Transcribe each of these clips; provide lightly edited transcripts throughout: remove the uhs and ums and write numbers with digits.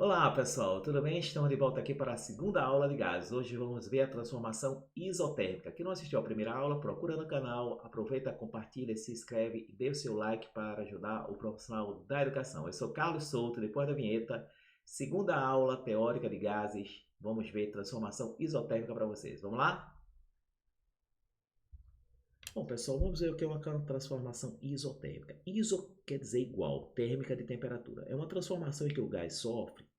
Olá pessoal, tudo bem? Estamos de volta aqui para a segunda aula de gases. Hoje vamos ver a transformação isotérmica. Quem não assistiu à primeira aula, procura no canal, aproveita, compartilha, se inscreve e dê o seu like para ajudar o profissional da educação. Eu sou Carlos Souto, depois da vinheta, segunda aula teórica de gases. Vamos ver transformação isotérmica para vocês. Vamos lá? Bom pessoal, vamos ver o que é uma transformação isotérmica. Iso quer dizer igual, térmica de temperatura. É uma transformação em que o gás sofre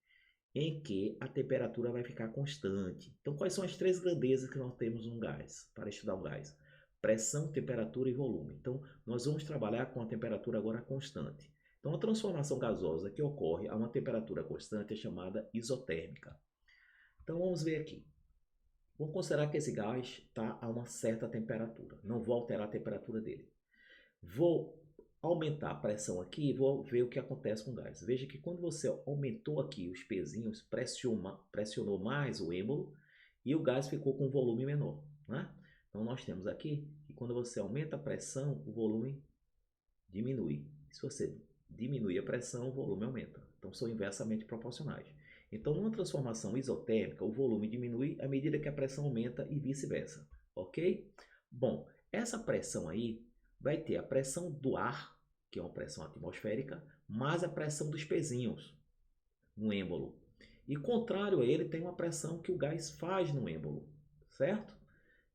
em que a temperatura vai ficar constante. Então, quais são as três grandezas que nós temos no gás, para estudar o gás? Pressão, temperatura e volume. Então, nós vamos trabalhar com a temperatura agora constante. Então, a transformação gasosa que ocorre a uma temperatura constante é chamada isotérmica. Então, vamos ver aqui. Vamos considerar que esse gás está a uma certa temperatura. Não vou alterar a temperatura dele. Vou aumentar a pressão aqui e vou ver o que acontece com o gás. Veja que quando você aumentou aqui os pezinhos, pressionou mais o êmbolo e o gás ficou com um volume menor, né? Então nós temos aqui que quando você aumenta a pressão, o volume diminui. Se você diminui a pressão, o volume aumenta. Então são inversamente proporcionais. Então numa transformação isotérmica, o volume diminui à medida que a pressão aumenta e vice-versa, ok? Bom, essa pressão aí vai ter a pressão do ar, que é uma pressão atmosférica, mais a pressão dos pezinhos no êmbolo. E contrário a ele, tem uma pressão que o gás faz no êmbolo, certo?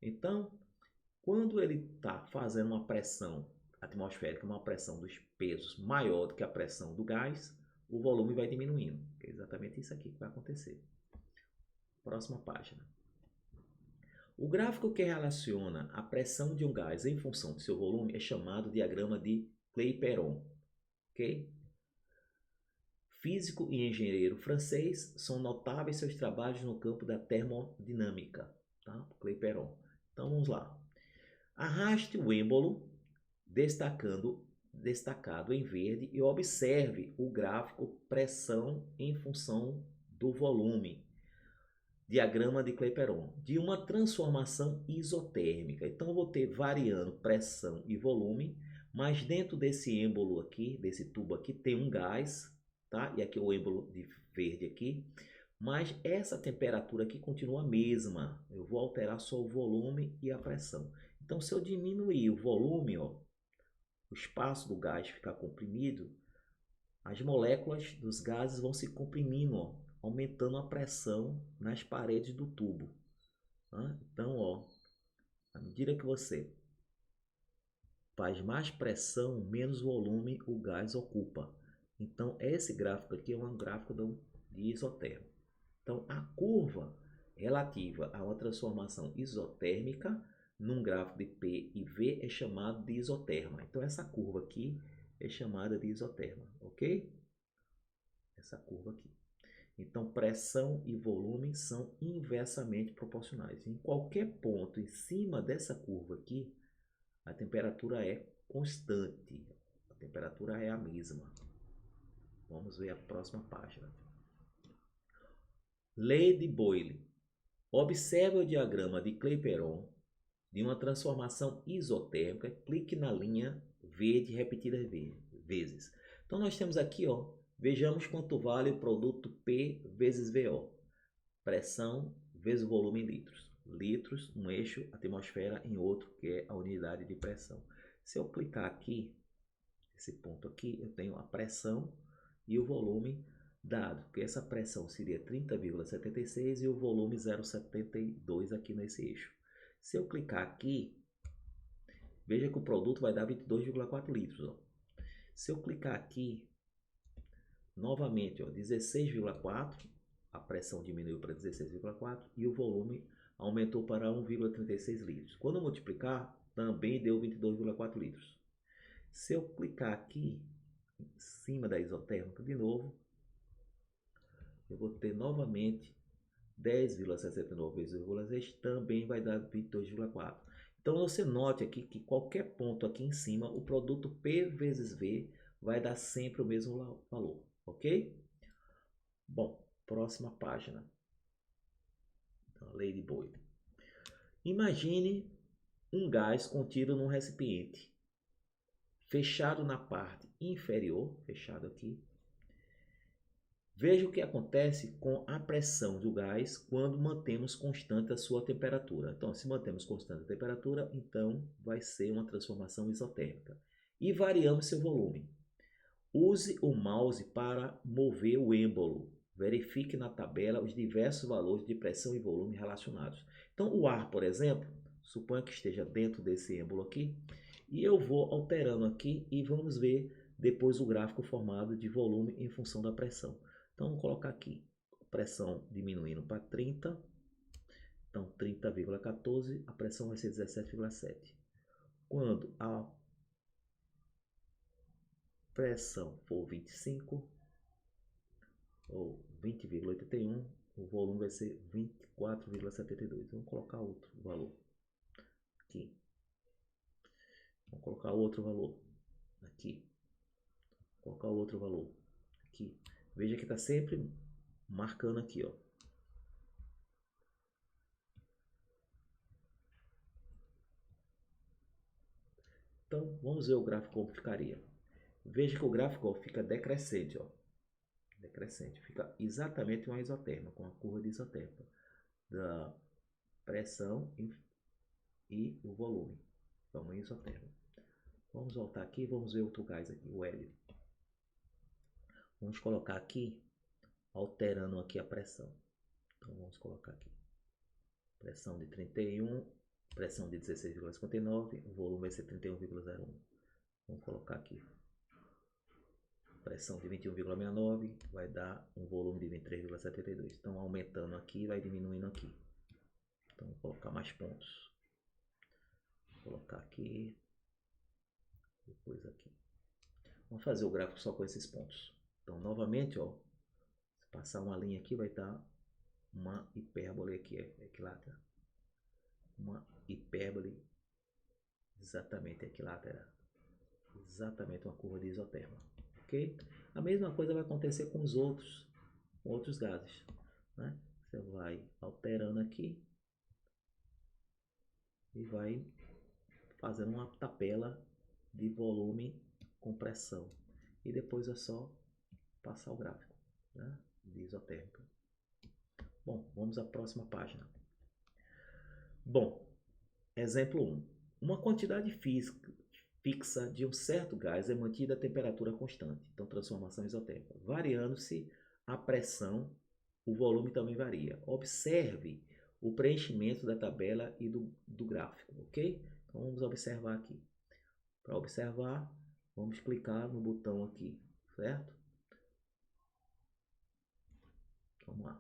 Então, quando ele está fazendo uma pressão atmosférica, uma pressão dos pesos maior do que a pressão do gás, o volume vai diminuindo. É exatamente isso aqui que vai acontecer. Próxima página. O gráfico que relaciona a pressão de um gás em função do seu volume é chamado de diagrama de Clapeyron. Okay? Físico e engenheiro francês, são notáveis seus trabalhos no campo da termodinâmica. Tá? Clapeyron. Então vamos lá. Arraste o êmbolo destacado em verde e observe o gráfico pressão em função do volume. Diagrama de Clapeyron, de uma transformação isotérmica. Então eu vou ter variando pressão e volume, mas dentro desse êmbolo aqui, desse tubo aqui, tem um gás, tá? E aqui o êmbolo de verde aqui, mas essa temperatura aqui continua a mesma. Eu vou alterar só o volume e a pressão. Então se eu diminuir o volume, ó, o espaço do gás ficar comprimido, as moléculas dos gases vão se comprimindo, ó, aumentando a pressão nas paredes do tubo. Tá? Então, ó, à medida que você faz mais pressão, menos volume o gás ocupa. Então, esse gráfico aqui é um gráfico de isotérmico. Então, a curva relativa a uma transformação isotérmica num gráfico de P e V é chamado de isoterma. Então, essa curva aqui é chamada de isoterma, ok? Essa curva aqui. Então, pressão e volume são inversamente proporcionais. Em qualquer ponto em cima dessa curva aqui, a temperatura é constante. A temperatura é a mesma. Vamos ver a próxima página. Lei de Boyle. Observe o diagrama de Clapeyron de uma transformação isotérmica. Clique na linha verde repetidas vezes. Então, nós temos aqui, ó, vejamos quanto vale o produto P vezes VO. Pressão vezes o volume em litros. Litros um eixo, atmosfera em outro, que é a unidade de pressão. Se eu clicar aqui, esse ponto aqui, eu tenho a pressão e o volume dado, que essa pressão seria 30,76 e o volume 0,72 aqui nesse eixo. Se eu clicar aqui, veja que o produto vai dar 22,4 litros. Ó. Se eu clicar aqui, novamente, 16,4, a pressão diminuiu para 16,4 e o volume aumentou para 1,36 litros. Quando eu multiplicar, também deu 22,4 litros. Se eu clicar aqui, em cima da isotérmica de novo, eu vou ter novamente 10,69 vezes 0,6, também vai dar 22,4. Então você note aqui que qualquer ponto aqui em cima, o produto P vezes V vai dar sempre o mesmo valor, ok? Bom, próxima página. Então, lei de Boyle. Imagine um gás contido num recipiente, fechado na parte inferior, fechado aqui, Veja o que acontece com a pressão do gás quando mantemos constante a sua temperatura. Então, se mantemos constante a temperatura, então vai ser uma transformação isotérmica. E variamos seu volume. Use o mouse para mover o êmbolo. Verifique na tabela os diversos valores de pressão e volume relacionados. Então, o ar, por exemplo, suponha que esteja dentro desse êmbolo aqui, e eu vou alterando aqui e vamos ver depois o gráfico formado de volume em função da pressão. Então, vamos colocar aqui, pressão diminuindo para 30, então 30,14, a pressão vai ser 17,7. Quando a pressão for 25, ou 20,81, o volume vai ser 24,72. Vamos colocar outro valor aqui. Vamos colocar outro valor aqui. Vou colocar outro valor aqui. Veja que está sempre marcando aqui, ó. Então, vamos ver o gráfico como ficaria. Veja que o gráfico fica decrescente, ó. Decrescente. Fica exatamente uma isotérmica, com a curva de isotérmica da pressão e o volume. Então, uma isotérmica. Vamos voltar aqui, vamos ver outro gás aqui, o hélio. Vamos colocar aqui, alterando aqui a pressão. Então, vamos colocar aqui. Pressão de 31, pressão de 16,59, o volume vai ser 31,01. Vamos colocar aqui. Pressão de 21,69 vai dar um volume de 23,72. Então, aumentando aqui, vai diminuindo aqui. Então, vou colocar mais pontos. Vou colocar aqui. Depois aqui. Vamos fazer o gráfico só com esses pontos. Então, novamente, ó, se passar uma linha aqui, vai dar uma hipérbole aqui, equilátera. Uma hipérbole exatamente equilátera. Exatamente uma curva de isoterma. Ok? A mesma coisa vai acontecer com os outros gases. Né? Você vai alterando aqui e vai fazendo uma tabela de volume com pressão. E depois é só passar o gráfico, né, de isotérmica. Bom, vamos à próxima página. Bom, exemplo 1. Uma quantidade fixa de um certo gás é mantida a temperatura constante, então transformação isotérmica. Variando-se a pressão, o volume também varia. Observe o preenchimento da tabela e do gráfico, ok? Então vamos observar aqui. Para observar, vamos clicar no botão aqui, certo? Vamos lá.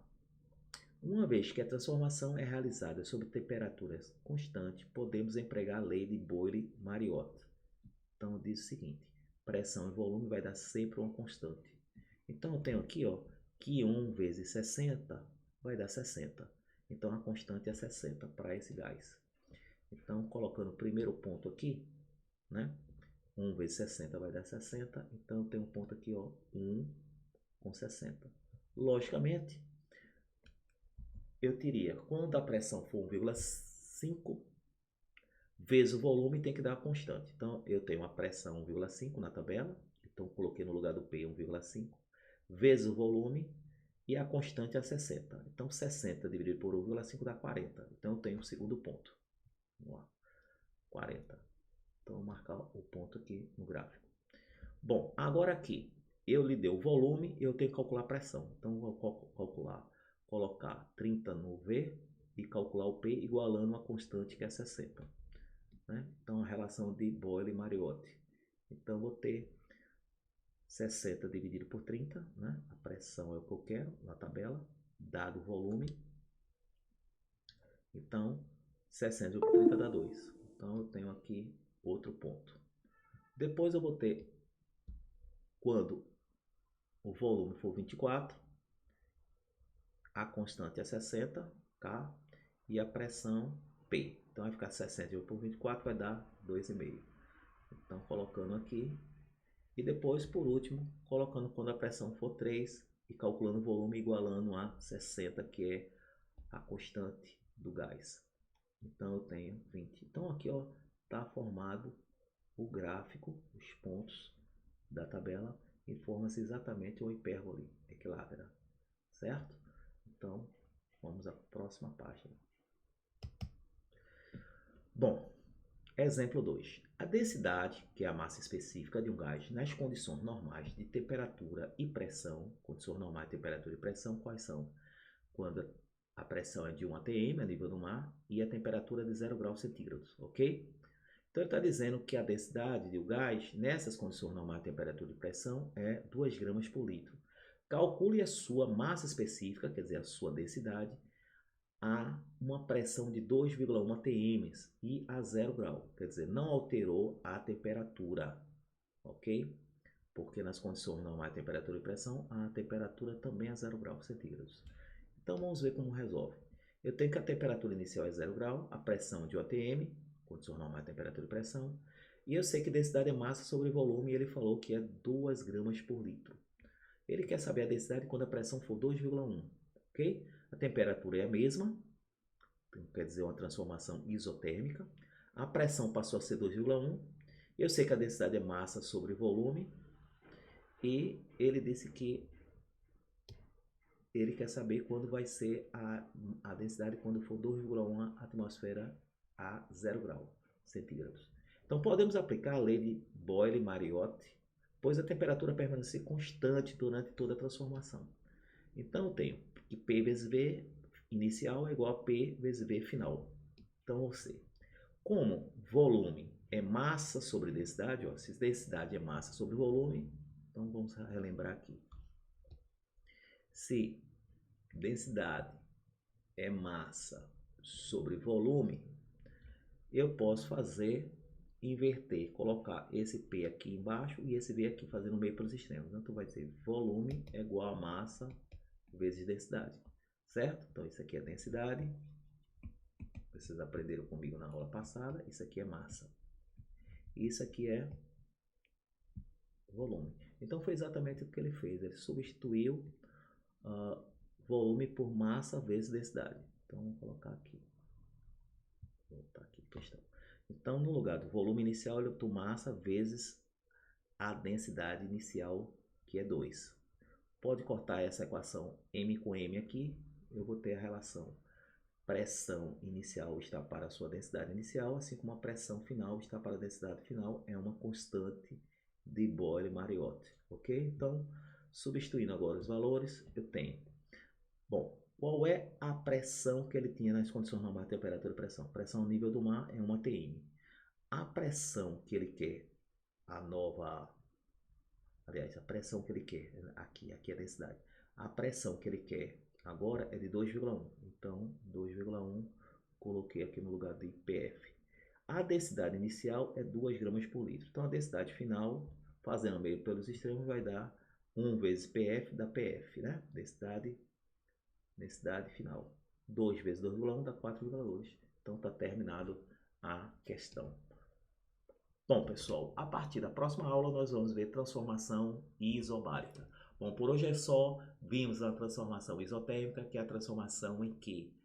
Uma vez que a transformação é realizada sob temperaturas constantes, podemos empregar a lei de Boyle-Mariotte. Então diz o seguinte: pressão e volume vai dar sempre uma constante. Então eu tenho aqui, ó, que 1 vezes 60 vai dar 60. Então a constante é 60 para esse gás. Então colocando o primeiro ponto aqui, né? 1 vezes 60 vai dar 60. Então eu tenho um ponto aqui, ó, 1 com 60. Logicamente, eu teria, quando a pressão for 1,5 vezes o volume, tem que dar a constante. Então, eu tenho uma pressão 1,5 na tabela. Então, coloquei no lugar do P 1,5 vezes o volume e a constante é 60. Então, 60 dividido por 1,5 dá 40. Então, eu tenho o segundo ponto. Vamos lá. 40. Então, vou marcar o ponto aqui no gráfico. Bom, agora aqui, eu lhe dei o volume, eu tenho que calcular a pressão. Então, vou calcular, colocar 30 no V e calcular o P igualando a constante que é 60. Né? Então, a relação de Boyle-Mariotte. Então, vou ter 60 dividido por 30, né? A pressão é o que eu quero na tabela, dado o volume. Então, 60 por 30 dá 2. Então, eu tenho aqui outro ponto. Depois eu vou ter, quando o volume for 24, a constante é 60, K, e a pressão P. Então, vai ficar 60 por 24, vai dar 2,5. Então, colocando aqui. E depois, por último, colocando quando a pressão for 3 e calculando o volume igualando a 60, que é a constante do gás. Então, eu tenho 20. Então, aqui está formado o gráfico, os pontos da tabela, e forma-se exatamente uma hipérbole equilátera, certo? Então, vamos à próxima página. Bom, exemplo 2. A densidade, que é a massa específica de um gás nas condições normais de temperatura e pressão. Condições normais de temperatura e pressão, quais são? Quando a pressão é de 1 atm, a nível do mar, e a temperatura é de 0 graus centígrados, ok? Então, ele está dizendo que a densidade do gás, nessas condições normais de temperatura e pressão, é 2 gramas por litro. Calcule a sua massa específica, quer dizer, a sua densidade, a uma pressão de 2,1 atm e a 0 grau. Quer dizer, não alterou a temperatura, ok? Porque nas condições normais de temperatura e pressão, a temperatura também é 0 graus centígrados. Então, vamos ver como resolve. Eu tenho que a temperatura inicial é 0 grau, a pressão de 1 atm, condições normais de temperatura e pressão, e eu sei que densidade é massa sobre volume, e ele falou que é 2 gramas por litro. Ele quer saber a densidade quando a pressão for 2,1, ok? A temperatura é a mesma, então quer dizer uma transformação isotérmica. A pressão passou a ser 2,1. Eu sei que a densidade é massa sobre volume, e ele disse que ele quer saber quando vai ser a densidade quando for 2,1 atmosfera a 0 grau centígrados. Então, podemos aplicar a lei de Boyle-Mariotti, pois a temperatura permanece constante durante toda a transformação. Então, eu tenho que P vezes V inicial é igual a P vezes V final. Então, ou seja, como volume é massa sobre densidade, ó, se densidade é massa sobre volume, então vamos relembrar aqui. Se densidade é massa sobre volume, eu posso inverter, colocar esse P aqui embaixo e esse V aqui, fazendo meio pelos extremos. Então, vai ser volume é igual a massa vezes densidade, certo? Então, isso aqui é densidade. Vocês aprenderam comigo na aula passada. Isso aqui é massa. Isso aqui é volume. Então, foi exatamente o que ele fez. Ele substituiu volume por massa vezes densidade. Então, vamos colocar aqui. Vou voltar aqui a questão. Então, no lugar do volume inicial, ele botou massa vezes a densidade inicial, que é 2. Pode cortar essa equação M com M aqui. Eu vou ter a relação pressão inicial está para a sua densidade inicial, assim como a pressão final está para a densidade final. É uma constante de Boyle-Mariotti, ok? Então, substituindo agora os valores, eu tenho. Bom, qual é a pressão que ele tinha nas condições normais de temperatura e pressão? Pressão ao nível do mar é 1 atm. A pressão que ele quer, a pressão que ele quer, aqui é a densidade. A pressão que ele quer agora é de 2,1. Então, 2,1, coloquei aqui no lugar de PF. A densidade inicial é 2 gramas por litro. Então, a densidade final, fazendo meio pelos extremos, vai dar 1 vezes PF da PF, né? Densidade final. 2 vezes 2,1 dá 4,2. Então, está terminado a questão. Bom, pessoal, a partir da próxima aula nós vamos ver transformação isobárica. Bom, por hoje é só. Vimos a transformação isotérmica, que é a transformação em que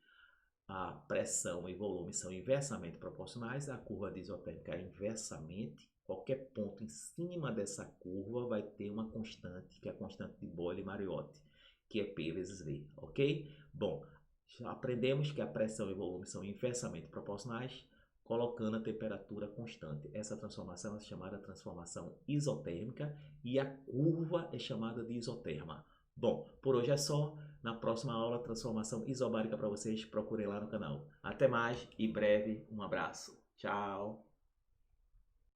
a pressão e volume são inversamente proporcionais. A curva de isotérmica é inversamente. Qualquer ponto em cima dessa curva vai ter uma constante, que é a constante de Boyle-Mariotti, que é P vezes V, ok? Bom, já aprendemos que a pressão e volume são inversamente proporcionais, colocando a temperatura constante. Essa transformação é chamada transformação isotérmica e a curva é chamada de isoterma. Bom, por hoje é só. Na próxima aula, transformação isobárica para vocês. Procurem lá no canal. Até mais e breve. Um abraço. Tchau.